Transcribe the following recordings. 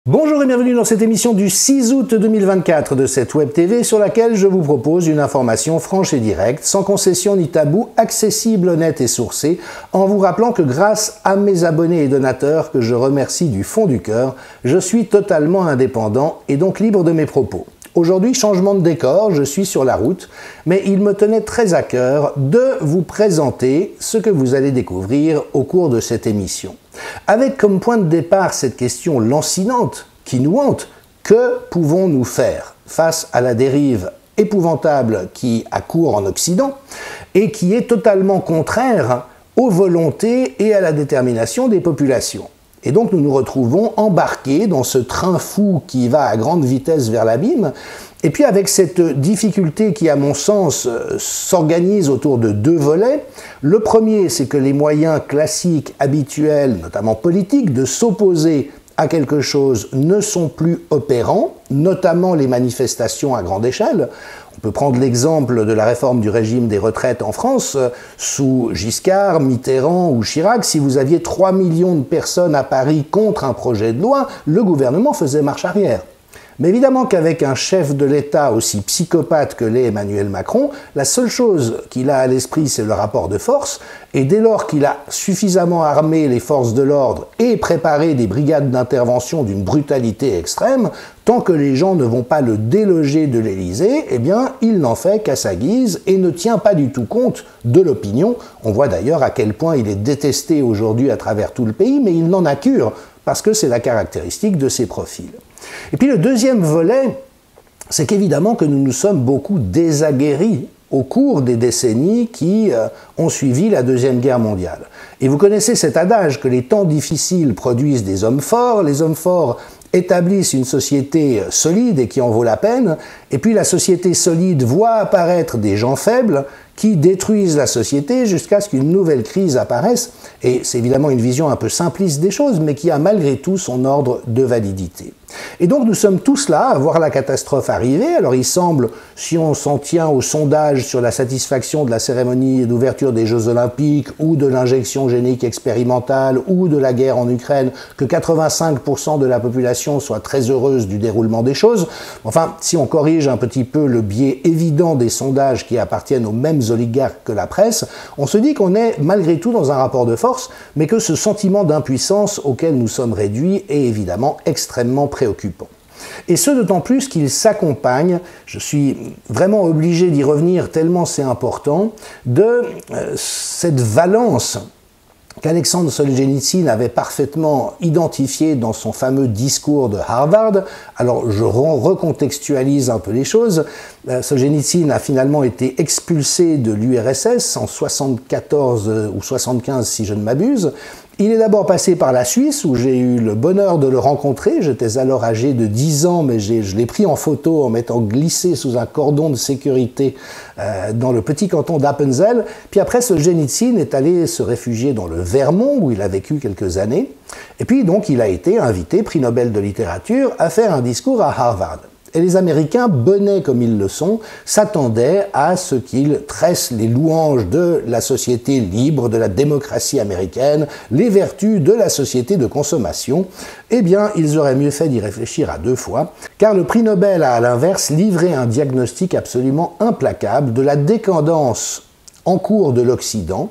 Bonjour et bienvenue dans cette émission du 6 août 2024 de cette Web TV sur laquelle je vous propose une information franche et directe, sans concession ni tabou, accessible, honnête et sourcée, en vous rappelant que grâce à mes abonnés et donateurs, que je remercie du fond du cœur, je suis totalement indépendant et donc libre de mes propos. Aujourd'hui, changement de décor, je suis sur la route, mais il me tenait très à cœur de vous présenter ce que vous allez découvrir au cours de cette émission. Avec comme point de départ cette question lancinante qui nous hante, que pouvons-nous faire face à la dérive épouvantable qui accourt en Occident et qui est totalement contraire aux volontés et à la détermination des populations? Et donc nous nous retrouvons embarqués dans ce train fou qui va à grande vitesse vers l'abîme, et puis avec cette difficulté qui, à mon sens, s'organise autour de deux volets. Le premier, c'est que les moyens classiques, habituels, notamment politiques, de s'opposer à quelque chose ne sont plus opérants, notamment les manifestations à grande échelle. On peut prendre l'exemple de la réforme du régime des retraites en France, sous Giscard, Mitterrand ou Chirac. Si vous aviez 3 millions de personnes à Paris contre un projet de loi, le gouvernement faisait marche arrière. Mais évidemment qu'avec un chef de l'État aussi psychopathe que l'est Emmanuel Macron, la seule chose qu'il a à l'esprit, c'est le rapport de force, et dès lors qu'il a suffisamment armé les forces de l'ordre et préparé des brigades d'intervention d'une brutalité extrême, tant que les gens ne vont pas le déloger de l'Élysée, eh bien, il n'en fait qu'à sa guise et ne tient pas du tout compte de l'opinion. On voit d'ailleurs à quel point il est détesté aujourd'hui à travers tout le pays, mais il n'en a cure, parce que c'est la caractéristique de ses profils. Et puis le deuxième volet, c'est qu'évidemment que nous nous sommes beaucoup désaguerris au cours des décennies qui ont suivi la Deuxième Guerre mondiale. Et vous connaissez cet adage que les temps difficiles produisent des hommes forts, les hommes forts établissent une société solide et qui en vaut la peine, et puis la société solide voit apparaître des gens faibles qui détruisent la société jusqu'à ce qu'une nouvelle crise apparaisse, et c'est évidemment une vision un peu simpliste des choses, mais qui a malgré tout son ordre de validité. Et donc nous sommes tous là à voir la catastrophe arriver. Alors il semble, si on s'en tient au sondage sur la satisfaction de la cérémonie d'ouverture des Jeux Olympiques ou de l'injection génique expérimentale ou de la guerre en Ukraine, que 85% de la population soit très heureuse du déroulement des choses. Enfin, si on corrige un petit peu le biais évident des sondages qui appartiennent aux mêmes oligarques que la presse, on se dit qu'on est malgré tout dans un rapport de force, mais que ce sentiment d'impuissance auquel nous sommes réduits est évidemment extrêmement préoccupant. Et ce d'autant plus qu'il s'accompagne, je suis vraiment obligé d'y revenir tellement c'est important, de cette valence qu'Alexandre Solzhenitsyn avait parfaitement identifié dans son fameux discours de Harvard. Alors je recontextualise un peu les choses. Solzhenitsyn a finalement été expulsé de l'URSS en 74 ou 75 si je ne m'abuse. Il est d'abord passé par la Suisse, où j'ai eu le bonheur de le rencontrer. J'étais alors âgé de 10 ans, mais je l'ai pris en photo en m'étant glissé sous un cordon de sécurité dans le petit canton d'Appenzell. Puis après, Solzhenitsyn est allé se réfugier dans le Vermont, où il a vécu quelques années. Et puis donc, il a été invité, prix Nobel de littérature, à faire un discours à Harvard. Et les Américains, bonnets comme ils le sont, s'attendaient à ce qu'ils tressent les louanges de la société libre, de la démocratie américaine, les vertus de la société de consommation. Eh bien, ils auraient mieux fait d'y réfléchir à deux fois, car le prix Nobel a à l'inverse livré un diagnostic absolument implacable de la décadence en cours de l'Occident,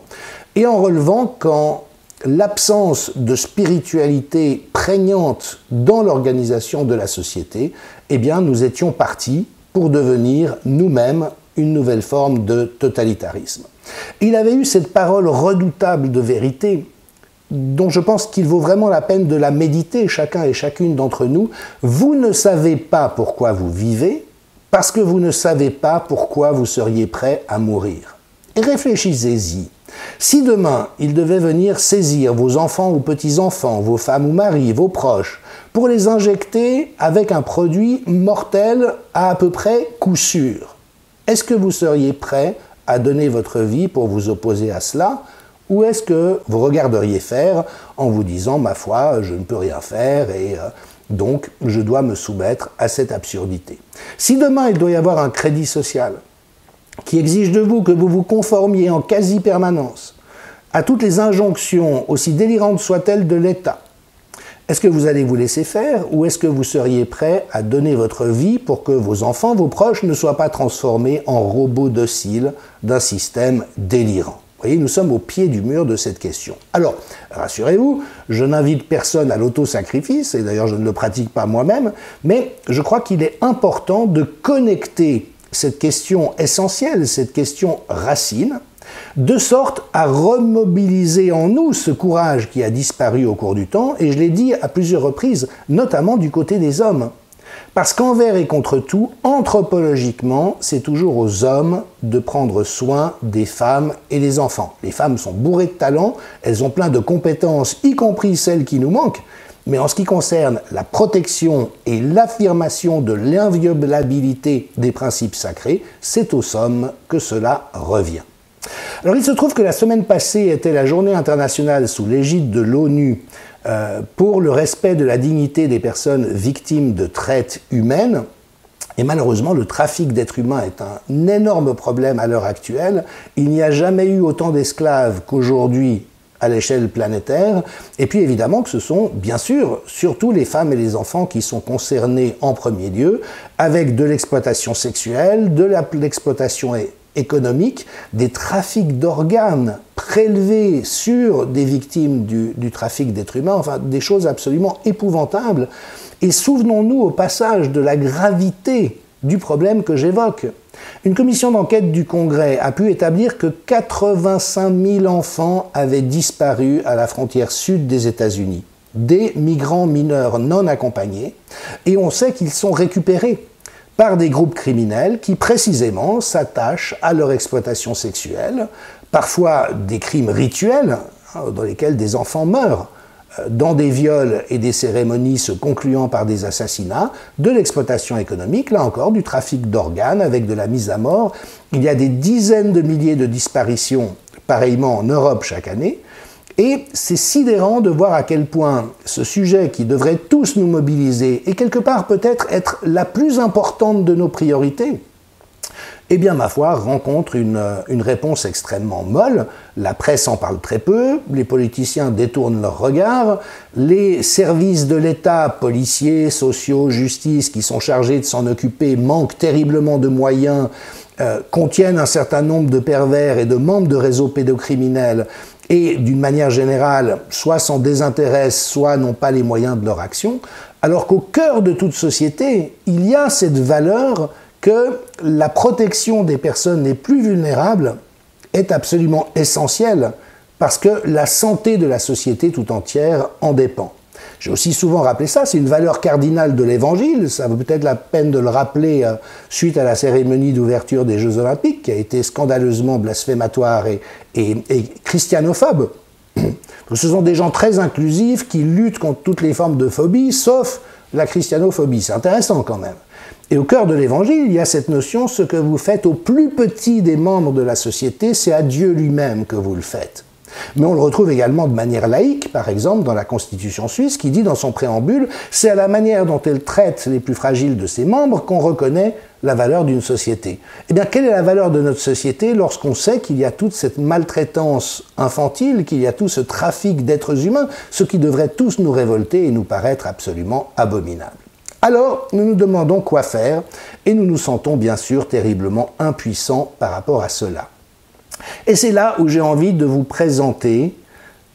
et en relevant qu'en l'absence de spiritualité prégnante dans l'organisation de la société, eh bien, nous étions partis pour devenir nous-mêmes une nouvelle forme de totalitarisme. Il avait eu cette parole redoutable de vérité, dont je pense qu'il vaut vraiment la peine de la méditer, chacun et chacune d'entre nous. Vous ne savez pas pourquoi vous vivez, parce que vous ne savez pas pourquoi vous seriez prêt à mourir. Et réfléchissez-y. Si demain, il devait venir saisir vos enfants ou petits-enfants, vos femmes ou maris, vos proches, pour les injecter avec un produit mortel à peu près coup sûr, est-ce que vous seriez prêt à donner votre vie pour vous opposer à cela, ou est-ce que vous regarderiez faire en vous disant « ma foi, je ne peux rien faire et donc je dois me soumettre à cette absurdité ». Si demain, il doit y avoir un crédit social qui exige de vous que vous vous conformiez en quasi-permanence à toutes les injonctions, aussi délirantes soient-elles, de l'État, Est-ce que vous allez vous laisser faire ou est-ce que vous seriez prêt à donner votre vie pour que vos enfants, vos proches ne soient pas transformés en robots dociles d'un système délirant? Vous voyez, nous sommes au pied du mur de cette question. Alors, rassurez-vous, je n'invite personne à l'autosacrifice, et d'ailleurs je ne le pratique pas moi-même, mais je crois qu'il est important de connecter cette question essentielle, cette question racine, de sorte à remobiliser en nous ce courage qui a disparu au cours du temps, et je l'ai dit à plusieurs reprises, notamment du côté des hommes. Parce qu'envers et contre tout, anthropologiquement, c'est toujours aux hommes de prendre soin des femmes et des enfants. Les femmes sont bourrées de talent, elles ont plein de compétences, y compris celles qui nous manquent, mais en ce qui concerne la protection et l'affirmation de l'inviolabilité des principes sacrés, c'est aux hommes que cela revient. Alors il se trouve que la semaine passée était la journée internationale sous l'égide de l'ONU pour le respect de la dignité des personnes victimes de traite humaine. Et malheureusement, le trafic d'êtres humains est un énorme problème à l'heure actuelle. Il n'y a jamais eu autant d'esclaves qu'aujourd'hui à l'échelle planétaire. Et puis évidemment que ce sont, bien sûr, surtout les femmes et les enfants qui sont concernés en premier lieu, avec de l'exploitation sexuelle, de l'exploitation économique, des trafics d'organes prélevés sur des victimes du trafic d'êtres humains, enfin des choses absolument épouvantables. Et souvenons-nous au passage de la gravité du problème que j'évoque. Une commission d'enquête du Congrès a pu établir que 85 000 enfants avaient disparu à la frontière sud des États-Unis, des migrants mineurs non accompagnés, et on sait qu'ils sont récupérés par des groupes criminels qui précisément s'attachent à leur exploitation sexuelle, parfois des crimes rituels dans lesquels des enfants meurent, dans des viols et des cérémonies se concluant par des assassinats, de l'exploitation économique, là encore du trafic d'organes avec de la mise à mort. Il y a des dizaines de milliers de disparitions pareillement en Europe chaque année. Et c'est sidérant de voir à quel point ce sujet qui devrait tous nous mobiliser et quelque part peut-être être la plus importante de nos priorités, eh bien ma foi rencontre une réponse extrêmement molle. La presse en parle très peu, les politiciens détournent leur regard, les services de l'État, policiers, sociaux, justice, qui sont chargés de s'en occuper, manquent terriblement de moyens, contiennent un certain nombre de pervers et de membres de réseaux pédocriminels, et d'une manière générale, soit s'en désintéressent, soit n'ont pas les moyens de leur action, alors qu'au cœur de toute société, il y a cette valeur que la protection des personnes les plus vulnérables est absolument essentielle, parce que la santé de la société tout entière en dépend. J'ai aussi souvent rappelé ça, c'est une valeur cardinale de l'Évangile, ça vaut peut-être la peine de le rappeler suite à la cérémonie d'ouverture des Jeux Olympiques, qui a été scandaleusement blasphématoire et christianophobe. Ce sont des gens très inclusifs qui luttent contre toutes les formes de phobie, sauf la christianophobie. C'est intéressant quand même. Et au cœur de l'Évangile, il y a cette notion, ce que vous faites au plus petit des membres de la société, c'est à Dieu lui-même que vous le faites. Mais on le retrouve également de manière laïque, par exemple dans la Constitution suisse, qui dit dans son préambule « c'est à la manière dont elle traite les plus fragiles de ses membres qu'on reconnaît la valeur d'une société ». Eh bien, quelle est la valeur de notre société lorsqu'on sait qu'il y a toute cette maltraitance infantile, qu'il y a tout ce trafic d'êtres humains, ce qui devrait tous nous révolter et nous paraître absolument abominable. Alors, nous nous demandons quoi faire, et nous nous sentons bien sûr terriblement impuissants par rapport à cela. Et c'est là où j'ai envie de vous présenter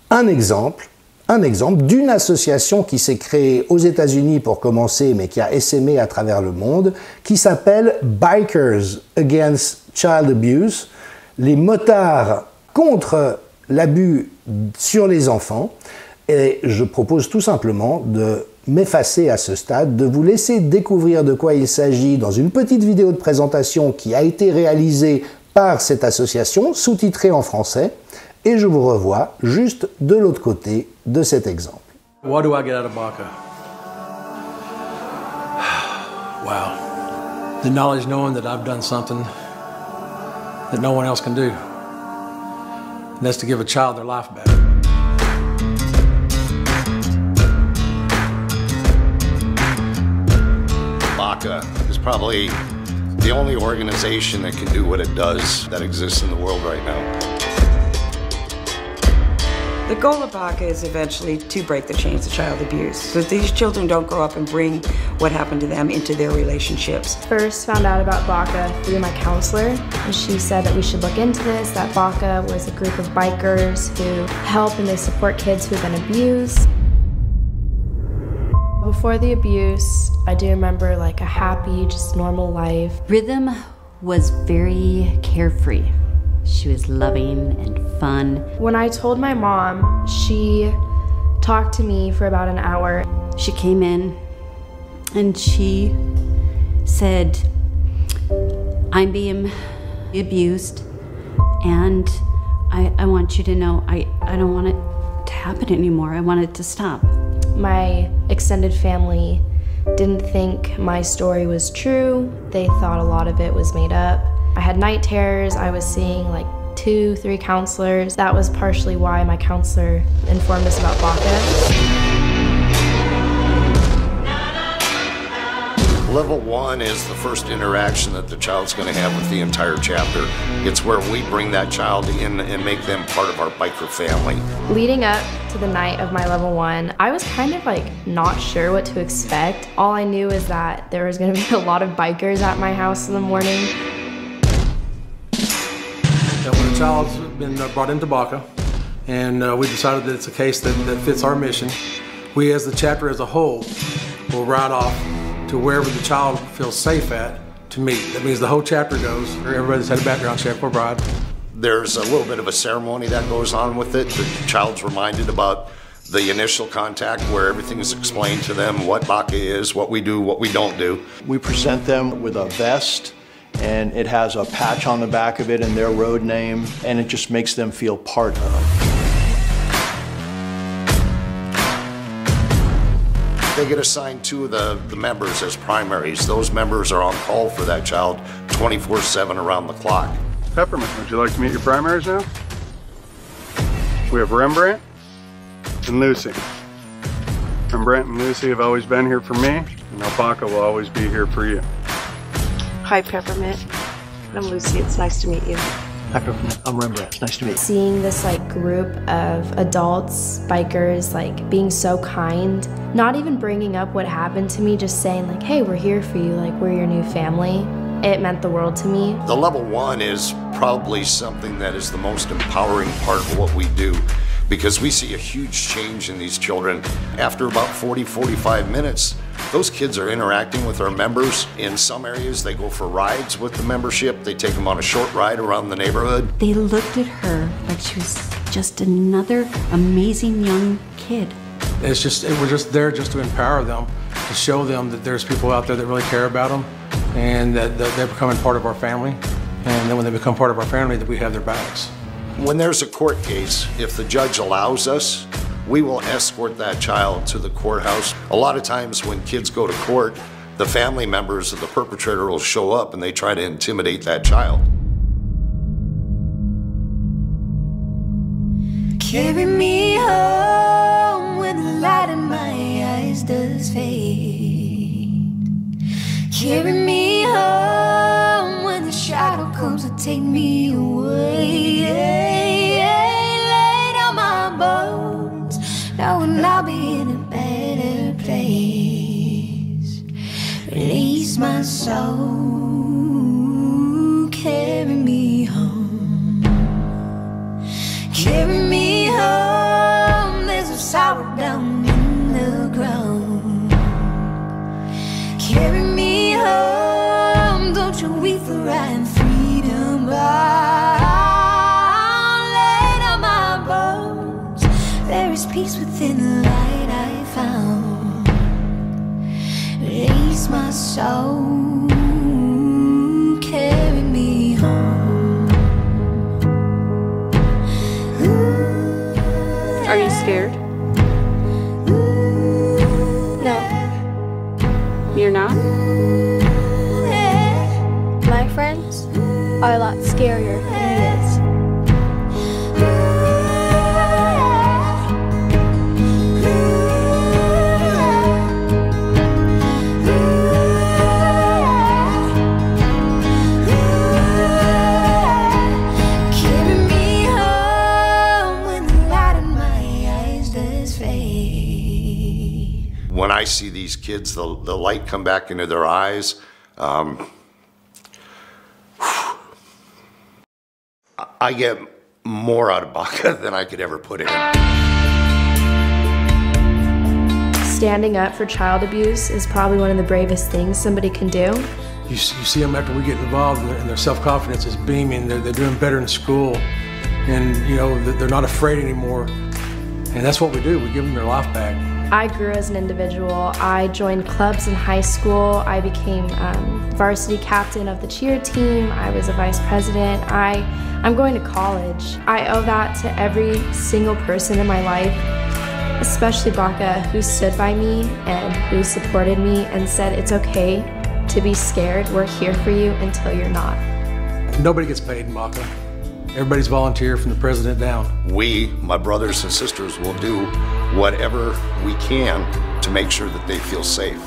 un exemple d'une association qui s'est créée aux États-Unis pour commencer, mais qui a essaimé à travers le monde, qui s'appelle Bikers Against Child Abuse, les motards contre l'abus sur les enfants. Et je propose tout simplement de m'effacer à ce stade, de vous laisser découvrir de quoi il s'agit dans une petite vidéo de présentation qui a été réalisée par cette association, sous-titrée en français, et je vous revois juste de l'autre côté de cet exemple. What do I get out of Baka? Wow. The knowledge knowing that I've done something that no one else can do. And that's to give a child their life back. Baka is probably the only organization that can do what it does that exists in the world right now. The goal of BACA is eventually to break the chains of child abuse, so these children don't grow up and bring what happened to them into their relationships. First found out about BACA through my counselor, and she said that we should look into this, that BACA was a group of bikers who help and they support kids who've been abused. Before the abuse, I do remember like a happy, just normal life. Rhythm was very carefree. She was loving and fun. When I told my mom, she talked to me for about an hour. She came in and she said, I'm being abused and I want you to know I don't want it to happen anymore. I want it to stop. My extended family didn't think my story was true. They thought a lot of it was made up. I had night terrors. I was seeing like 2-3 counselors. That was partially why my counselor informed us about BACA. Level 1 is the first interaction that the child's going to have with the entire chapter. It's where we bring that child in and make them part of our biker family. Leading up to the night of my level 1, I was kind of like not sure what to expect. All I knew is that there was going to be a lot of bikers at my house in the morning. When a child's been brought into BACA and we decided that it's a case that fits our mission, we as the chapter as a whole will ride off to wherever the child feels safe at to meet. That means the whole chapter goes. Everybody's had a background check for bride. There's a little bit of a ceremony that goes on with it. The child's reminded about the initial contact where everything is explained to them, what BACA is, what we do, what we don't do. We present them with a vest and it has a patch on the back of it and their road name, and it just makes them feel part of. They get assigned 2 of the members as primaries. Those members are on call for that child 24/7 around the clock. Peppermint, would you like to meet your primaries now? We have Rembrandt and Lucy. Rembrandt and Lucy have always been here for me, and BACA will always be here for you. Hi, Peppermint. I'm Lucy. It's nice to meet you. Hi, Peppermint. I'm Rembrandt. It's nice to meet you. Seeing this like group of adults, bikers, like being so kind, not even bringing up what happened to me, just saying like, hey, we're here for you, like we're your new family. It meant the world to me. The level 1 is probably something that is the most empowering part of what we do, because we see a huge change in these children. After about 40-45 minutes, those kids are interacting with our members. In some areas, they go for rides with the membership. They take them on a short ride around the neighborhood. They looked at her like she was just another amazing young kid. We're just there just to empower them, to show them that there's people out there that really care about them and that they're becoming part of our family. And then when they become part of our family, that we have their backs. When there's a court case, if the judge allows us, we will escort that child to the courthouse. A lot of times when kids go to court, the family members of the perpetrator will show up and they try to intimidate that child. Carry me home when the light in my eyes does fade. Carry me home when the shadow comes to take me away. Lay down my bones, knowing I'll be in a better place. Release my soul, carry me home. Carry me home, there's a sour down in the ground. Carry me home, don't you weep for right and freedom bound. Lay down my bones, there is peace within the light I found. Release my soul, carry me home. Are you scared? No, You're not? my friends are a lot scarier than he is. Carry me home when the light in my when I see these kids, the light come back into their eyes. I get more out of Baca than I could ever put in. Standing up for child abuse is probably one of the bravest things somebody can do. You see them after we get involved, and their self-confidence is beaming. They're doing better in school, and you know they're not afraid anymore. And that's what we do. We give them their life back. I grew as an individual. I joined clubs in high school. I became varsity captain of the cheer team. I was a vice president. I'm going to college. I owe that to every single person in my life, especially Baca, who stood by me and who supported me and said, it's okay to be scared. We're here for you until you're not. Nobody gets paid in Baca. Everybody's volunteer from the president down. We, my brothers and sisters, will do whatever we can to make sure that they feel safe.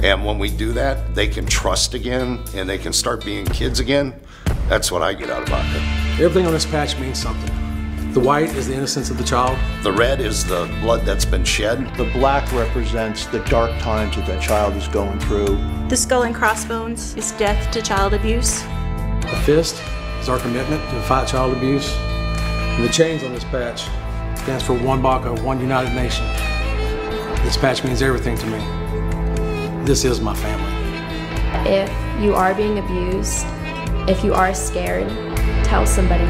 And when we do that, they can trust again and they can start being kids again. That's what I get out of Baca. Everything on this patch means something. The white is the innocence of the child. The red is the blood that's been shed. The black represents the dark times that child is going through. The skull and crossbones is death to child abuse. The fist is our commitment to fight child abuse. And the chains on this patch stands for one Baca, one united nation. This patch means everything to me. This is my family. If you are being abused, if you are scared, tell somebody.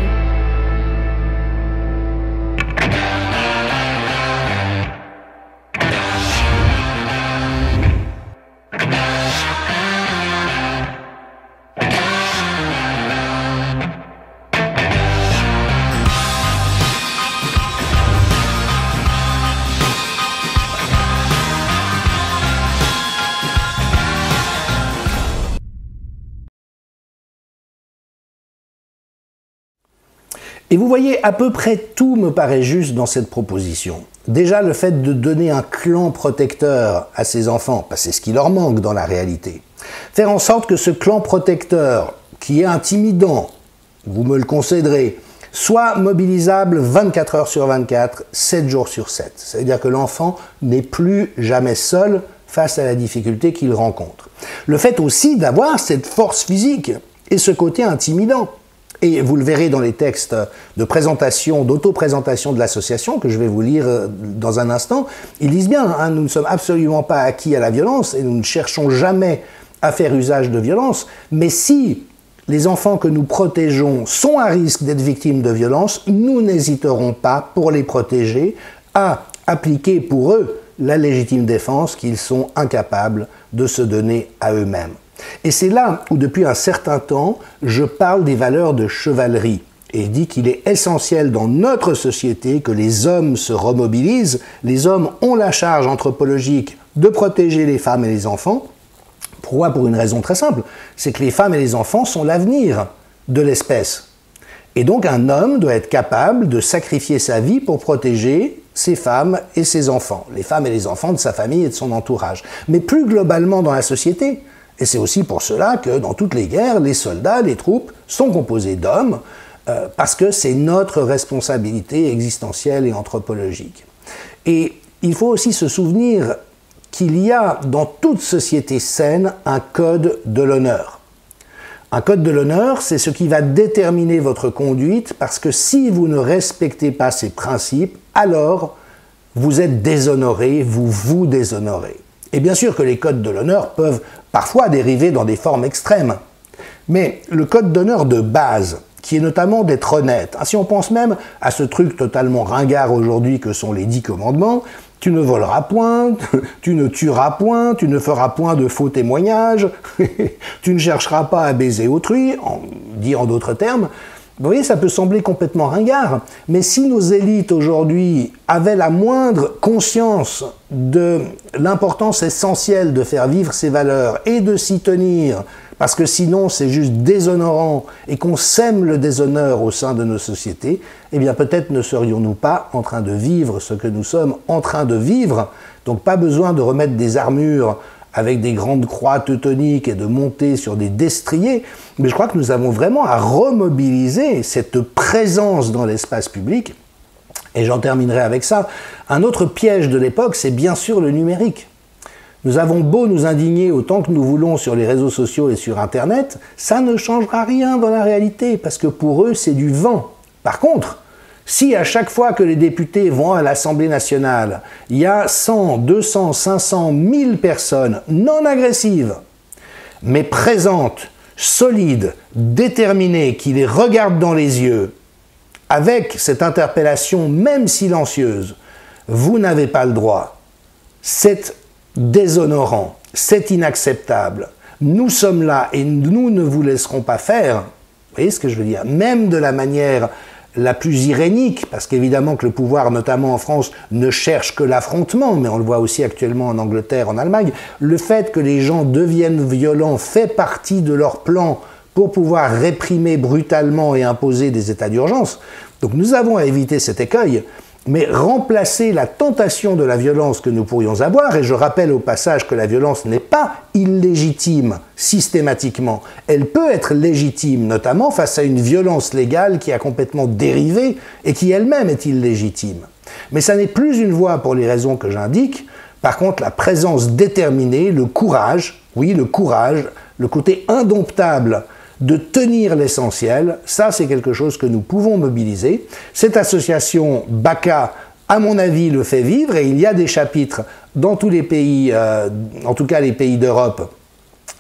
Et vous voyez, à peu près tout me paraît juste dans cette proposition. Déjà, le fait de donner un clan protecteur à ces enfants, c'est ce qui leur manque dans la réalité. Faire en sorte que ce clan protecteur, qui est intimidant, vous me le concéderez, soit mobilisable 24 heures sur 24, 7 jours sur 7. Ça veut dire que l'enfant n'est plus jamais seul face à la difficulté qu'il rencontre. Le fait aussi d'avoir cette force physique et ce côté intimidant. Et vous le verrez dans les textes de présentation, d'auto-présentation de l'association, que je vais vous lire dans un instant, ils disent bien, hein, nous ne sommes absolument pas acquis à la violence et nous ne cherchons jamais à faire usage de violence, mais si les enfants que nous protégeons sont à risque d'être victimes de violence, nous n'hésiterons pas, pour les protéger, à appliquer pour eux la légitime défense qu'ils sont incapables de se donner à eux-mêmes. Et c'est là où, depuis un certain temps, je parle des valeurs de chevalerie. Et je dis qu'il est essentiel dans notre société que les hommes se remobilisent. Les hommes ont la charge anthropologique de protéger les femmes et les enfants. Pourquoi? Pour une raison très simple. C'est que les femmes et les enfants sont l'avenir de l'espèce. Et donc un homme doit être capable de sacrifier sa vie pour protéger ses femmes et ses enfants. Les femmes et les enfants de sa famille et de son entourage. Mais plus globalement dans la société. Et c'est aussi pour cela que dans toutes les guerres, les soldats, les troupes sont composés d'hommes, parce que c'est notre responsabilité existentielle et anthropologique. Et il faut aussi se souvenir qu'il y a dans toute société saine un code de l'honneur. Un code de l'honneur, c'est ce qui va déterminer votre conduite, parce que si vous ne respectez pas ces principes, alors vous êtes déshonoré, vous vous déshonorez. Et bien sûr que les codes de l'honneur peuvent parfois dériver dans des formes extrêmes. Mais le code d'honneur de base, qui est notamment d'être honnête, si on pense même à ce truc totalement ringard aujourd'hui que sont les 10 commandements, tu ne voleras point, tu ne tueras point, tu ne feras point de faux témoignages, tu ne chercheras pas à baiser autrui, dit en d'autres termes. Vous voyez, ça peut sembler complètement ringard, mais si nos élites aujourd'hui avaient la moindre conscience de l'importance essentielle de faire vivre ces valeurs et de s'y tenir, parce que sinon c'est juste déshonorant et qu'on sème le déshonneur au sein de nos sociétés, eh bien peut-être ne serions-nous pas en train de vivre ce que nous sommes en train de vivre. Donc pas besoin de remettre des armures avec des grandes croix teutoniques et de monter sur des destriers, mais je crois que nous avons vraiment à remobiliser cette présence dans l'espace public. Et j'en terminerai avec ça. Un autre piège de l'époque, c'est bien sûr le numérique. Nous avons beau nous indigner autant que nous voulons sur les réseaux sociaux et sur Internet, ça ne changera rien dans la réalité, parce que pour eux, c'est du vent. Par contre, si à chaque fois que les députés vont à l'Assemblée nationale, il y a 100, 200, 500, 1000 personnes non agressives, mais présentes, solides, déterminées, qui les regardent dans les yeux, avec cette interpellation même silencieuse, vous n'avez pas le droit. C'est déshonorant, c'est inacceptable. Nous sommes là et nous ne vous laisserons pas faire. Vous voyez ce que je veux dire? Même de la manière la plus irénique, parce qu'évidemment que le pouvoir, notamment en France, ne cherche que l'affrontement, mais on le voit aussi actuellement en Angleterre, en Allemagne, le fait que les gens deviennent violents fait partie de leur plan pour pouvoir réprimer brutalement et imposer des états d'urgence. Donc nous avons à éviter cet écueil, mais remplacer la tentation de la violence que nous pourrions avoir, et je rappelle au passage que la violence n'est pas illégitime systématiquement, elle peut être légitime, notamment face à une violence légale qui a complètement dérivé et qui elle-même est illégitime. Mais ça n'est plus une voie pour les raisons que j'indique. Par contre, la présence déterminée, le courage, oui, le courage, le côté indomptable de tenir l'essentiel, ça c'est quelque chose que nous pouvons mobiliser. Cette association BACA, à mon avis, le fait vivre, et il y a des chapitres dans tous les pays, en tout cas les pays d'Europe,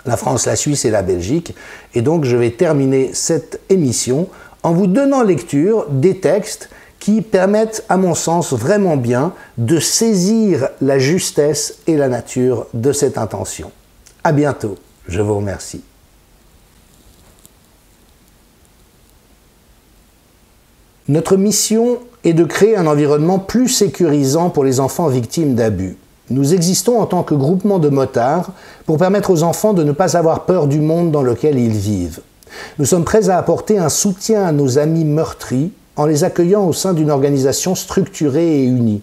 la France, la Suisse et la Belgique. Et donc je vais terminer cette émission en vous donnant lecture des textes qui permettent, à mon sens, vraiment bien de saisir la justesse et la nature de cette intention. À bientôt, je vous remercie. Notre mission est de créer un environnement plus sécurisant pour les enfants victimes d'abus. Nous existons en tant que groupement de motards pour permettre aux enfants de ne pas avoir peur du monde dans lequel ils vivent. Nous sommes prêts à apporter un soutien à nos amis meurtris en les accueillant au sein d'une organisation structurée et unie.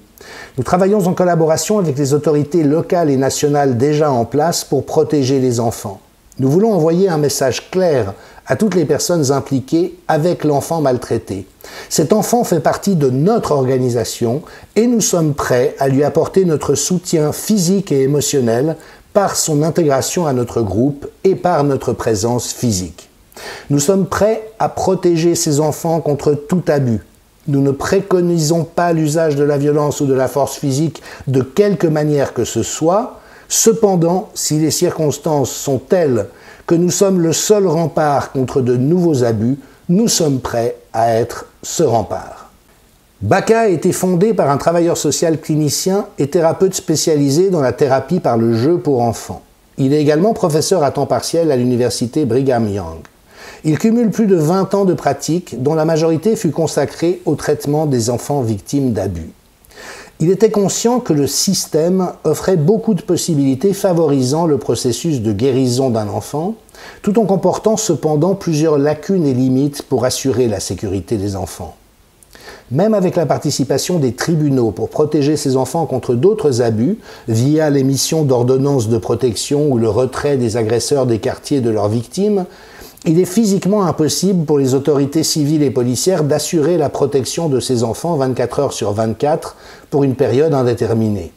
Nous travaillons en collaboration avec les autorités locales et nationales déjà en place pour protéger les enfants. Nous voulons envoyer un message clair à toutes les personnes impliquées avec l'enfant maltraité. Cet enfant fait partie de notre organisation et nous sommes prêts à lui apporter notre soutien physique et émotionnel par son intégration à notre groupe et par notre présence physique. Nous sommes prêts à protéger ces enfants contre tout abus. Nous ne préconisons pas l'usage de la violence ou de la force physique de quelque manière que ce soit. Cependant, si les circonstances sont telles que nous sommes le seul rempart contre de nouveaux abus, nous sommes prêts à être ce rempart. BACA a été fondé par un travailleur social clinicien et thérapeute spécialisé dans la thérapie par le jeu pour enfants. Il est également professeur à temps partiel à l'université Brigham Young. Il cumule plus de 20 ans de pratique, dont la majorité fut consacrée au traitement des enfants victimes d'abus. Il était conscient que le système offrait beaucoup de possibilités favorisant le processus de guérison d'un enfant, tout en comportant cependant plusieurs lacunes et limites pour assurer la sécurité des enfants. Même avec la participation des tribunaux pour protéger ces enfants contre d'autres abus, via l'émission d'ordonnances de protection ou le retrait des agresseurs des quartiers de leurs victimes, il est physiquement impossible pour les autorités civiles et policières d'assurer la protection de ces enfants 24 heures sur 24 pour une période indéterminée.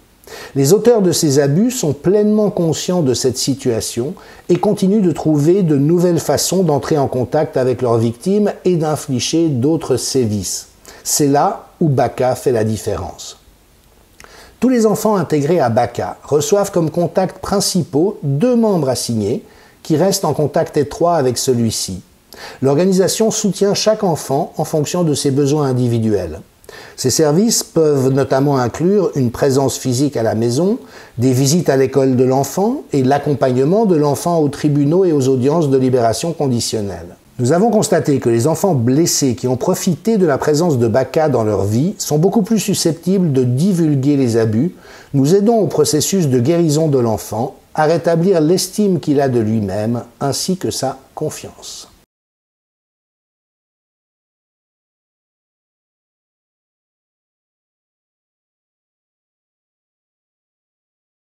Les auteurs de ces abus sont pleinement conscients de cette situation et continuent de trouver de nouvelles façons d'entrer en contact avec leurs victimes et d'infliger d'autres sévices. C'est là où BACA fait la différence. Tous les enfants intégrés à BACA reçoivent comme contacts principaux 2 membres assignés qui restent en contact étroit avec celui-ci. L'organisation soutient chaque enfant en fonction de ses besoins individuels. Ces services peuvent notamment inclure une présence physique à la maison, des visites à l'école de l'enfant et l'accompagnement de l'enfant aux tribunaux et aux audiences de libération conditionnelle. Nous avons constaté que les enfants blessés qui ont profité de la présence de BACA dans leur vie sont beaucoup plus susceptibles de divulguer les abus. Nous aidons au processus de guérison de l'enfant à rétablir l'estime qu'il a de lui-même ainsi que sa confiance.